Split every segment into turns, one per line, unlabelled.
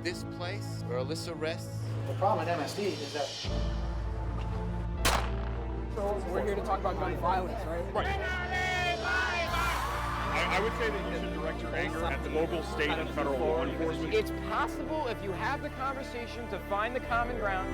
this place where Alyssa rests?
The problem at MSD is that...
So we're here to talk about gun violence, right?
Right. I would say that you should direct your anger at the local, state, and federal law enforcement.
It's possible if you have the conversation to find the common ground.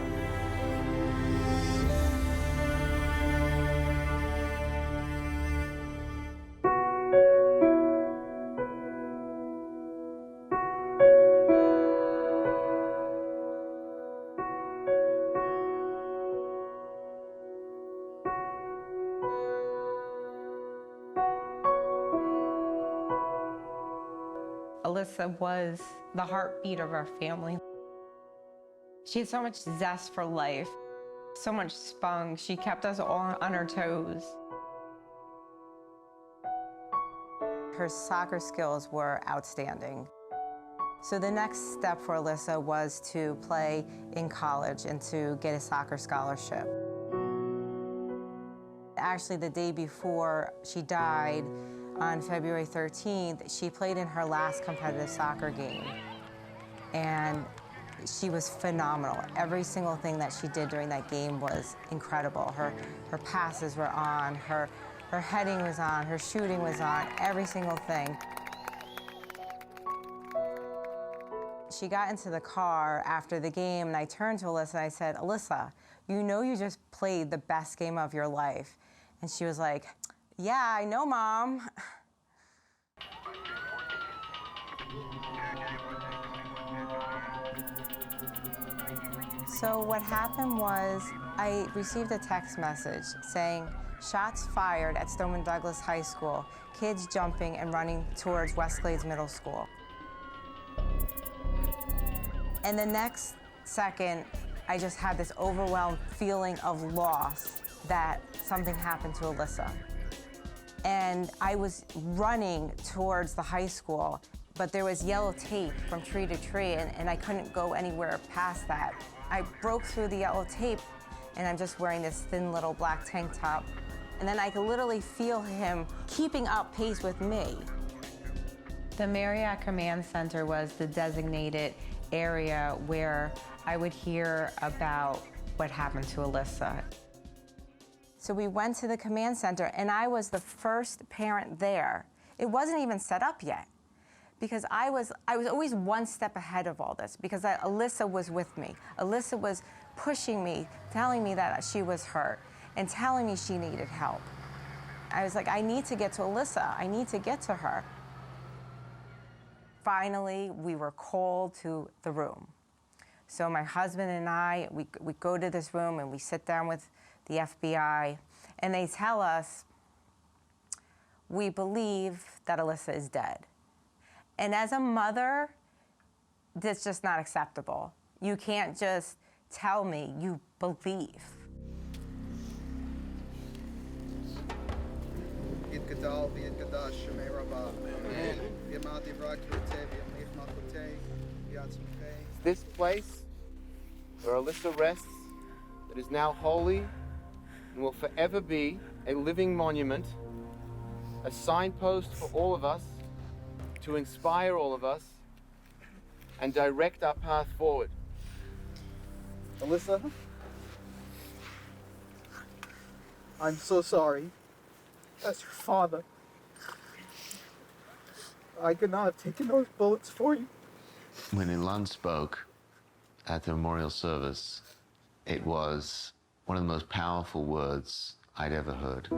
Alyssa was the heartbeat of our family. She had so much zest for life, so much spunk. She kept us all on our toes. Her soccer skills were outstanding. So the next step for Alyssa was to play in college and to get a soccer scholarship. Actually, the day before she died, on February 13th, she played in her last competitive soccer game. And she was phenomenal. Every single thing that she did during that game was incredible. Her passes were on, her heading was on, her shooting was on, every single thing. She got into the car after the game, and I turned to Alyssa and I said, "Alyssa, you know you just played the best game of your life." And she was like, "Yeah, I know, Mom." So what happened was I received a text message saying, "Shots fired at Stoneman Douglas High School, kids jumping and running towards Westglades Middle School." And the next second, I just had this overwhelmed feeling of loss that something happened to Alyssa. And I was running towards the high school, but there was yellow tape from tree to tree, and I couldn't go anywhere past that. I broke through the yellow tape, and I'm just wearing this thin little black tank top. And then I could literally feel him keeping up pace with me. The Marriott Command Center was the designated area where I would hear about what happened to Alyssa. So we went to the command center, and I was the first parent there. It wasn't even set up yet, because I was always one step ahead of all this, because Alyssa was with me. Alyssa was pushing me, telling me that she was hurt, and telling me she needed help. I was like, I need to get to Alyssa. I need to get to her. Finally, we were called to the room. So my husband and I, we go to this room and we sit down with the FBI, and they tell us, "We believe that Alyssa is dead." And as a mother, that's just not acceptable. You can't just tell me you believe.
This place where Alyssa rests, that is now holy and will forever be a living monument, a signpost for all of us, to inspire all of us and direct our path forward.
Alyssa, I'm so sorry. As your father, I could not have taken those bullets for you.
When Ilan spoke at the memorial service, it was one of the most powerful words I'd ever heard.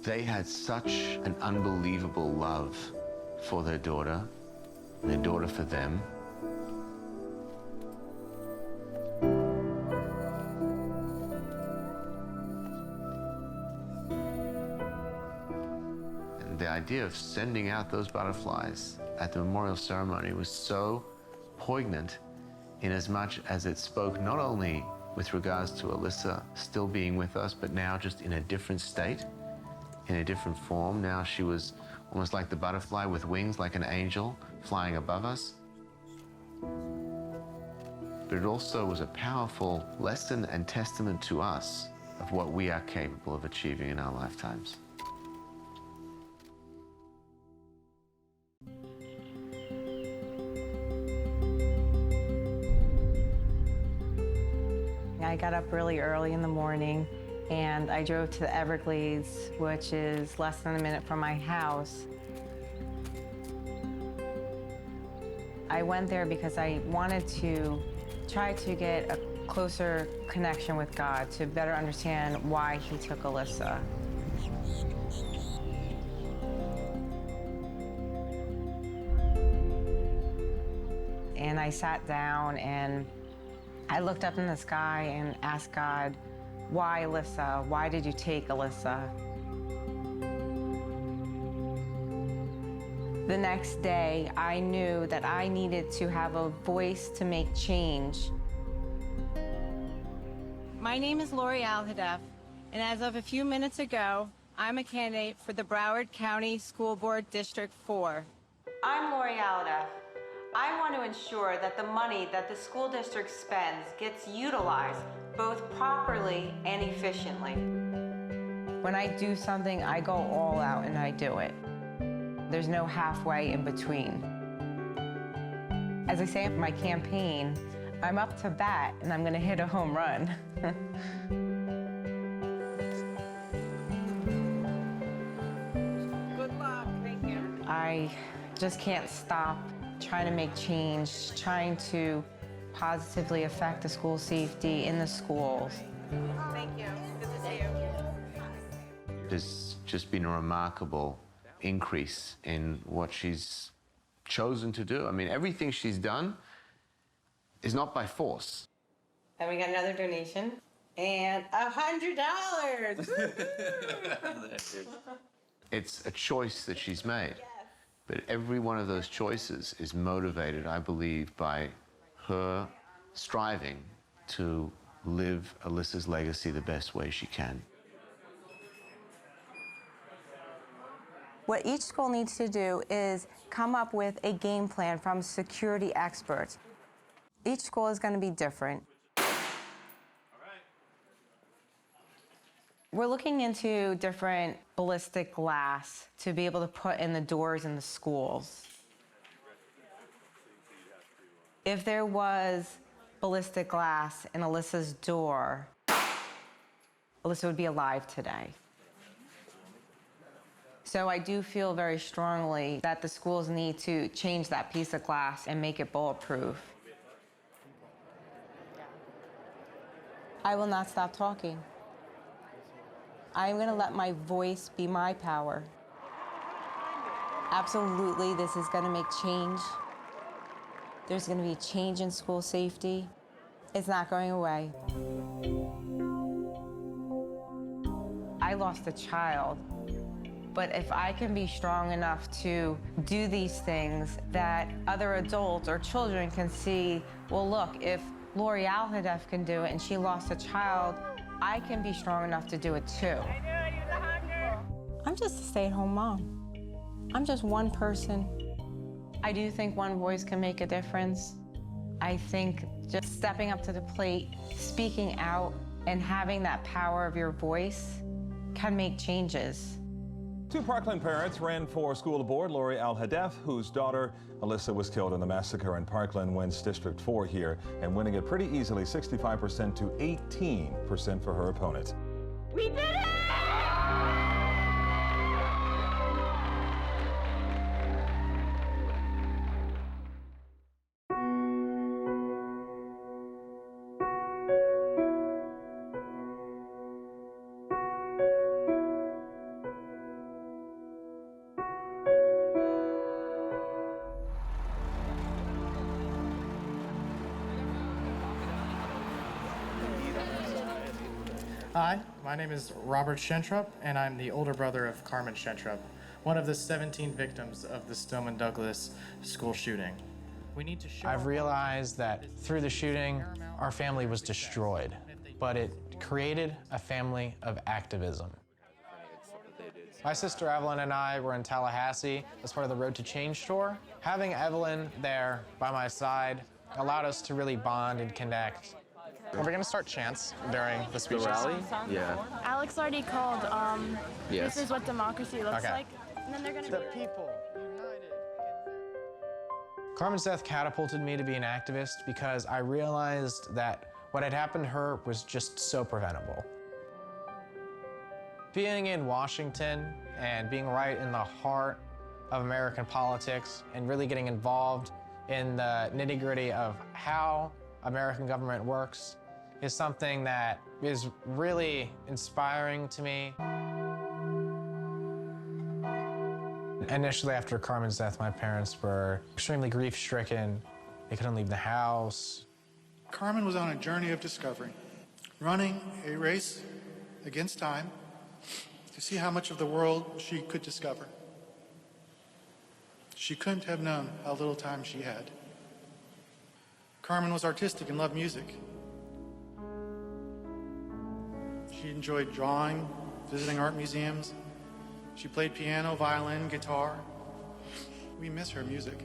They had such an unbelievable love for their daughter, and their daughter for them. And the idea of sending out those butterflies at the memorial ceremony was so poignant, in as much as it spoke not only with regards to Alyssa still being with us, but now just in a different state, in a different form. Now she was almost like the butterfly with wings, like an angel flying above us. But it also was a powerful lesson and testament to us of what we are capable of achieving in our lifetimes.
I got up really early in the morning and I drove to the Everglades, which is less than a minute from my house. I went there because I wanted to try to get a closer connection with God, to better understand why he took Alyssa. And I sat down and I looked up in the sky and asked God, why Alyssa? Why did you take Alyssa? The next day, I knew that I needed to have a voice to make change.
My name is Lori Alhadeff, and as of a few minutes ago, I'm a candidate for the Broward County School Board District 4.
I'm Lori Alhadeff. I want to ensure that the money that the school district spends gets utilized both properly and efficiently. When I do something, I go all out and I do it. There's no halfway in between. As I say in my campaign, I'm up to bat and I'm going to hit a home run.
Good luck. Thank you.
I just can't stop trying to make change, trying to positively affect the school safety in the schools.
Thank you. Good to see you.
There's just been a remarkable increase in what she's chosen to do. I mean, everything she's done is not by force.
And we got another donation. And $100!
It's a choice that she's made. But every one of those choices is motivated, I believe, by her striving to live Alyssa's legacy the best way she can.
What each school needs to do is come up with a game plan from security experts. Each school is going to be different. We're looking into different ballistic glass to be able to put in the doors in the schools. If there was ballistic glass in Alyssa's door, Alyssa would be alive today. So I do feel very strongly that the schools need to change that piece of glass and make it bulletproof. I will not stop talking. I am going to let my voice be my power. Absolutely, this is going to make change. There's going to be change in school safety. It's not going away. I lost a child, but if I can be strong enough to do these things, that other adults or children can see, well, look, if Lori Alhadeff can do it and she lost a child, I can be strong enough to do it too. I'm just a stay-at-home mom. I'm just one person. I do think one voice can make a difference. I think just stepping up to the plate, speaking out, and having that power of your voice can make changes.
Two Parkland parents ran for school board. Lori Alhadeff, whose daughter Alyssa was killed in the massacre in Parkland, wins District 4 here and winning it pretty easily, 65% to 18% for her opponent.
We did it!
Hi, my name is Robert Shentrup, and I'm the older brother of Carmen Shentrup, one of the 17 victims of the Stoneman Douglas school shooting. We need to show.
I've realized that through the shooting, our family was destroyed, but it created a family of activism. My sister Evelyn and I were in Tallahassee as part of the Road to Change tour. Having Evelyn there by my side allowed us to really bond and connect. Are we going to start chants during the speeches?
The rally? Yeah.
Alex already called,
Yes.
This is what democracy looks
Okay.
like. And then they're gonna
The people united. Carmen's death catapulted me to be an activist because I realized that What had happened to her was just so preventable. Being in Washington and being right in the heart of American politics and really getting involved in the nitty-gritty of how American government works is something that is really inspiring to me. Initially, after Carmen's death, my parents were extremely grief-stricken. They couldn't leave the house.
Carmen was on a journey of discovery, running a race against time to see how much of the world she could discover. She couldn't have known how little time she had. Carmen was artistic and loved music. She enjoyed drawing, visiting art museums. She played piano, violin, guitar. We miss her music.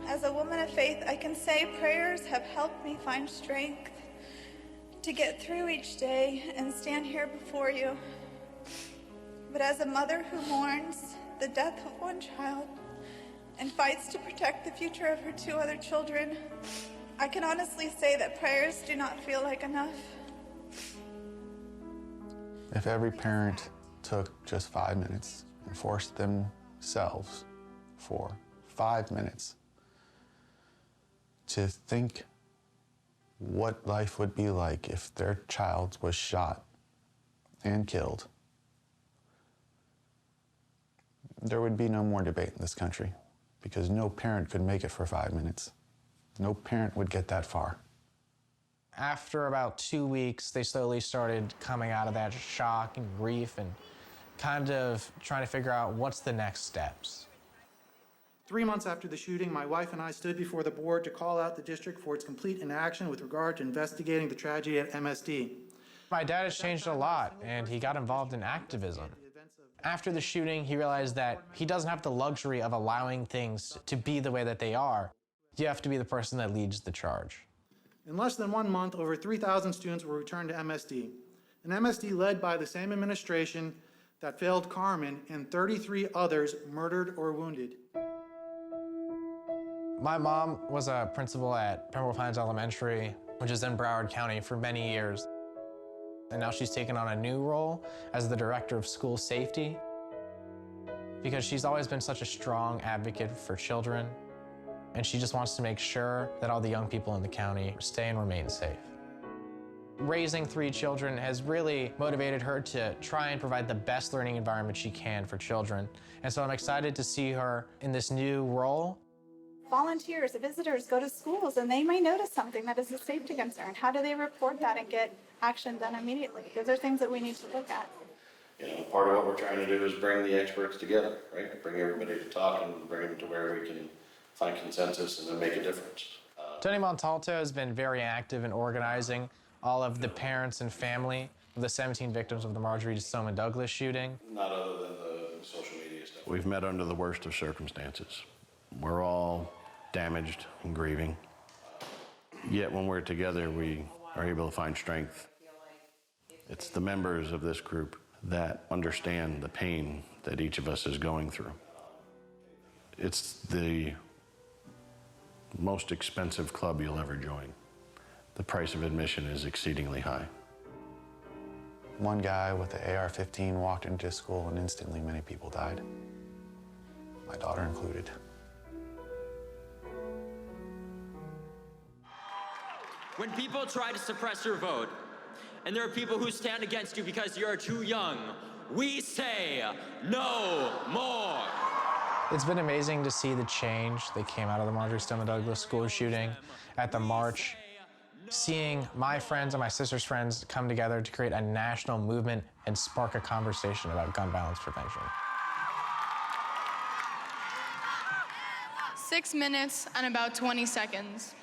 As a woman of faith, I can say prayers have helped me find strength to get through each day and stand here before you. But as a mother who mourns the death of one child and fights to protect the future of her 2 other children, I can honestly say that prayers do not feel like enough.
If every parent took just 5 minutes and forced themselves for 5 minutes to think what life would be like if their child was shot and killed, there would be no more debate in this country, because no parent could make it for 5 minutes. No parent would get that far.
After about 2 weeks, they slowly started coming out of that shock and grief and kind of trying to figure out what's the next steps.
3 months after the shooting, my wife and I stood before the board to call out the district for its complete inaction with regard to investigating the tragedy at MSD.
My dad has changed a lot, and he got involved in activism. After the shooting, he realized that he doesn't have the luxury of allowing things to be the way that they are. You have to be the person that leads the charge.
In less than 1 month, over 3,000 students were returned to MSD. An MSD led by the same administration that failed Carmen and 33 others murdered or wounded.
My mom was a principal at Pembroke Pines Elementary, which is in Broward County, for many years. And now she's taken on a new role as the director of school safety, because she's always been such a strong advocate for children, and she just wants to make sure that all the young people in the county stay and remain safe. Raising 3 children has really motivated her to try and provide the best learning environment she can for children. And so I'm excited to see her in this new role.
Volunteers, visitors go to schools and they may notice something that is a safety concern. How do they report that and get action done immediately? Those are things that we need to look at.
You know, part of what we're trying to do is bring the experts together, right? Bring everybody to talk and bring them to where we can find consensus and then make a difference.
Tony Montalto has been very active in organizing all of the parents and family of the 17 victims of the Marjory Stoneman Douglas shooting.
Not other than the social media stuff. We've met under the worst of circumstances. We're all damaged and grieving. Yet when we're together, we are able to find strength. It's the members of this group that understand the pain that each of us is going through. It's the most expensive club you'll ever join. The price of admission is exceedingly high.
One guy with the AR-15 walked into school and instantly many people died, my daughter included.
When people try to suppress your vote, and there are people who stand against you because you're too young, we say no more.
It's been amazing to see the change that came out of the Marjory Stoneman Douglas school shooting at the march. Seeing my friends and my sister's friends come together to create a national movement and spark a conversation about gun violence prevention.
6 minutes and about 20 seconds.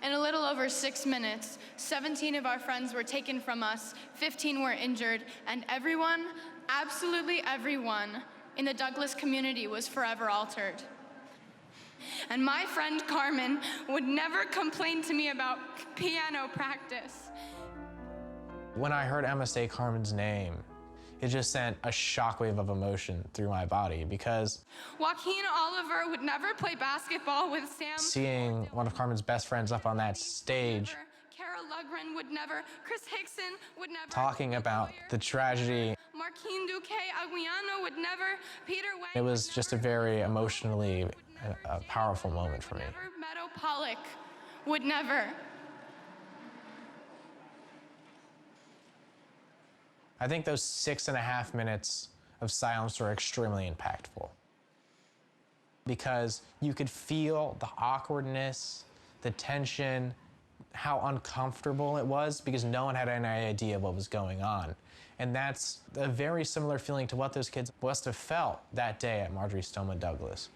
In a little over 6 minutes, 17 of our friends were taken from us, 15 were injured, and everyone, absolutely everyone, in the Douglas community was forever altered. And my friend Carmen would never complain to me about piano practice.
When I heard MSA Carmen's name, it just sent a shockwave of emotion through my body because
Joaquin Oliver would never play basketball with Sam.
seeing one of Carmen's best friends up on that stage,
Kara Lugren would never, Chris Hickson would never.
talking about the tragedy.
Marquin Duque Aguiano would never, Peter Wang.
It was just a very emotionally powerful moment for me.
Meadow Pollock would never.
I think those 6.5 minutes of silence were extremely impactful because you could feel the awkwardness, the tension, how uncomfortable it was because no one had any idea what was going on. And that's a very similar feeling to what those kids must have felt that day at Marjory Stoneman Douglas.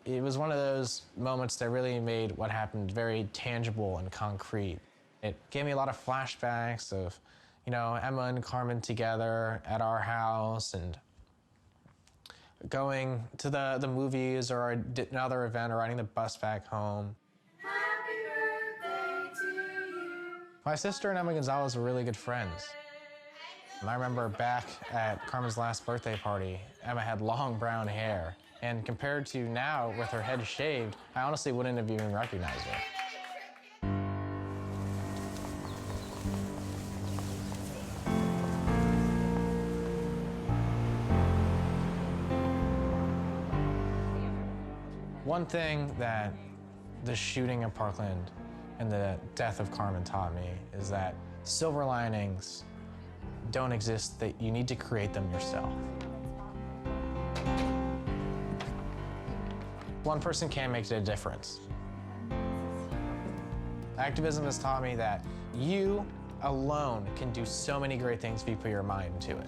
It was one of those moments that really made what happened very tangible and concrete. It gave me a lot of flashbacks of, you know, Emma and Carmen together at our house and going to the movies or another event or riding the bus back home.
Happy birthday to you.
My sister and Emma Gonzalez were really good friends. I remember back at Carmen's last birthday party, Emma had long brown hair. And compared to now with her head shaved, I honestly wouldn't have even recognized her. One thing that the shooting of Parkland and the death of Carmen taught me is that silver linings don't exist, that you need to create them yourself. One person can make a difference. Activism has taught me that you alone can do so many great things if you put your mind to it.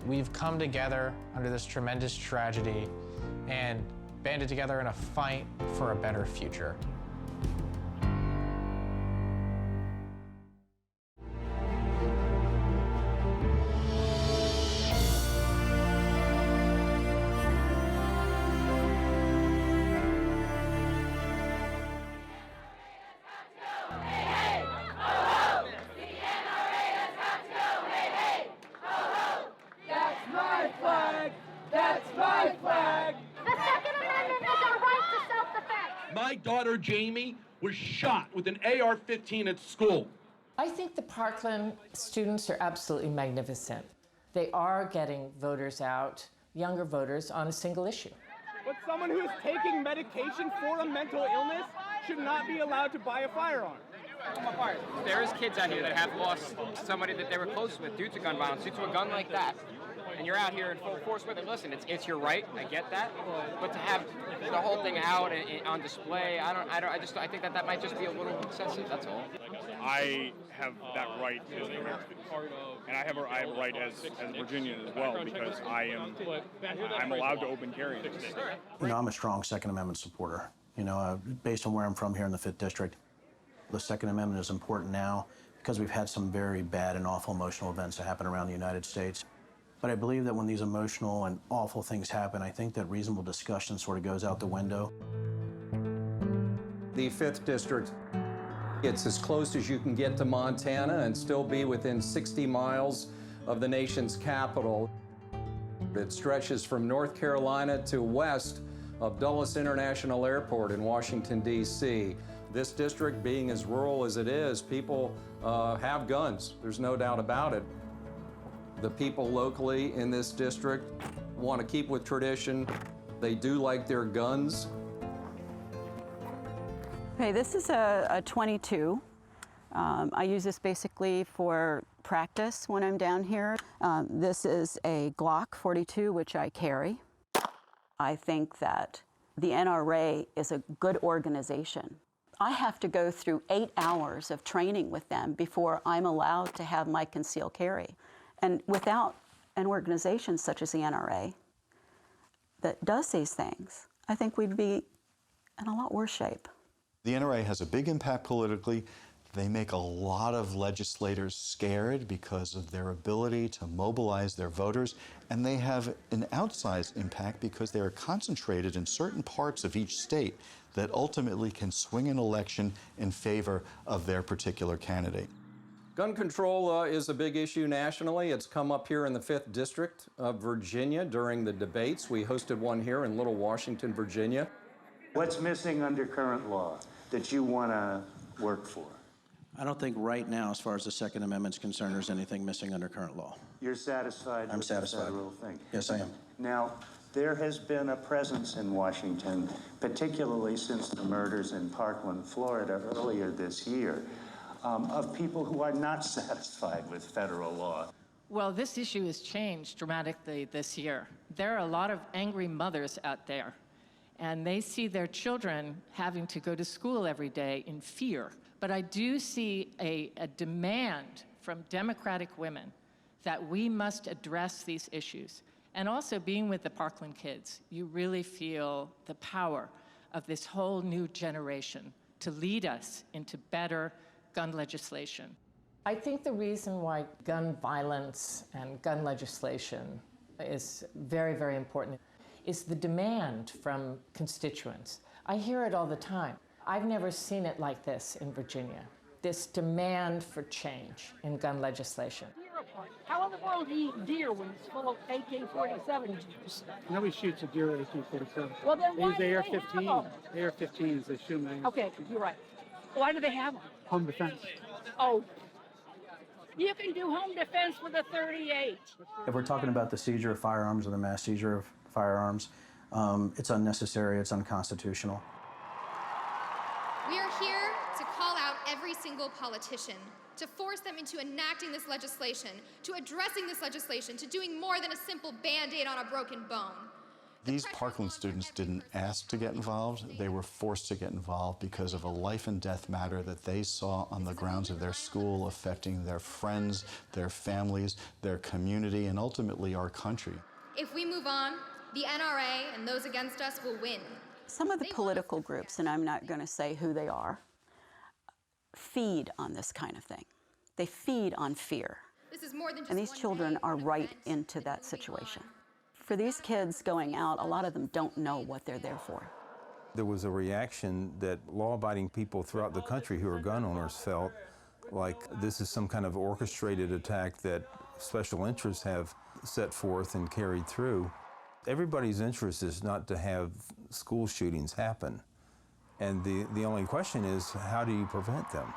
We've come together under this tremendous tragedy and banded together in a fight for a better future.
My daughter Jamie was shot with an AR-15 at school.
I think the Parkland students are absolutely magnificent. They are getting voters out, younger voters, on a single issue.
But someone who is taking medication for a mental illness should not be allowed to buy a firearm.
There's kids out here that have lost somebody that they were close with due to gun violence, due to a gun like that. And you're out here in full force with it. Listen, it's your right. I get that. But to have the whole thing out and on display, I think that might just be a little excessive. That's all.
I have that right as an American, and I have a right as a Virginian as well because I'm allowed to open carry in this state.
You know, I'm a strong Second Amendment supporter. You know, based on where I'm from here in the 5th District, the Second Amendment is important now because we've had some very bad and awful emotional events that happen around the United States. But I believe that when these emotional and awful things happen, I think that reasonable discussion sort of goes out the window.
The 5th District, it's as close as you can get to Montana and still be within 60 miles of the nation's capital. It stretches from North Carolina to west of Dulles International Airport in Washington, D.C. This district, being as rural as it is, people have guns. There's no doubt about it. The people locally in this district want to keep with tradition. They do like their guns.
Okay, this is a 22. I use this basically for practice when I'm down here. This is a Glock 42, which I carry. I think that the NRA is a good organization. I have to go through 8 hours of training with them before I'm allowed to have my concealed carry. And without an organization such as the NRA that does these things, I think we'd be in a lot worse shape.
The NRA has a big impact politically. They make a lot of legislators scared because of their ability to mobilize their voters, and they have an outsized impact because they are concentrated in certain parts of each state that ultimately can swing an election in favor of their particular candidate.
Gun control is a big issue nationally. It's come up here in the 5th District of Virginia during the debates. We hosted one here in Little Washington, Virginia.
What's missing under current law that you want to work for?
I don't think right now, as far as the Second Amendment's concerned, there's anything missing under current law.
You're satisfied
I'm
with
satisfied.
the federal thing?
Yes, I am.
Now, there has been a presence in Washington, particularly since the murders in Parkland, Florida, earlier this year, of people who are not satisfied with federal law.
Well, this issue has changed dramatically this year. There are a lot of angry mothers out there, and they see their children having to go to school every day in fear. But I do see a demand from Democratic women that we must address these issues. And also being with the Parkland kids, you really feel the power of this whole new generation to lead us into better gun legislation. I think the reason why gun violence and gun legislation is very, very important is the demand from constituents. I hear it all the time. I've never seen it like this in Virginia, this demand for change in gun legislation.
How in the world do you eat deer when it's full of AK-47 juice?
Nobody shoots a deer with AK-47.
Well, then why
they use
do they have them?
AR-15s, they shoot them.
Okay, you're right. Why do they have them?
Home defense.
Oh, you can do home defense with a .38.
If we're talking about the seizure of firearms or the mass seizure of firearms, it's unnecessary, it's unconstitutional.
We are here to call out every single politician, to force them into enacting this legislation, to addressing this legislation, to doing more than a simple Band-Aid on a broken bone.
These Parkland students didn't ask to get involved. They were forced to get involved because of a life and death matter that they saw on the grounds of their school affecting their friends, their families, their community, and ultimately our country.
If we move on, the NRA and those against us will win.
Some of the political groups, and I'm not going to say who they are, feed on this kind of thing. They feed on fear.
This is more than just
and these children are right into that situation. For these kids going out, a lot of them don't know what they're there for.
There was a reaction that law-abiding people throughout the country who are gun owners felt like this is some kind of orchestrated attack that special interests have set forth and carried through. Everybody's interest is not to have school shootings happen. And the only question is, how do you prevent them?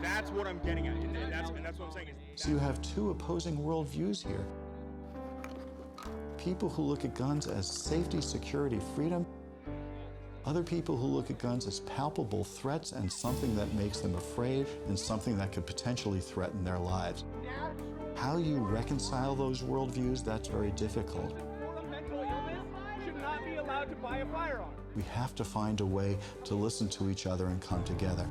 That's what I'm getting at. And that's what I'm saying.
So you have two opposing worldviews here. People who look at guns as safety, security, freedom. Other people who look at guns as palpable threats and something that makes them afraid and something that could potentially threaten their lives. How you reconcile those worldviews, that's very difficult.
For a mental illness should not be allowed to buy a firearm.
We have to find a way to listen to each other and come together.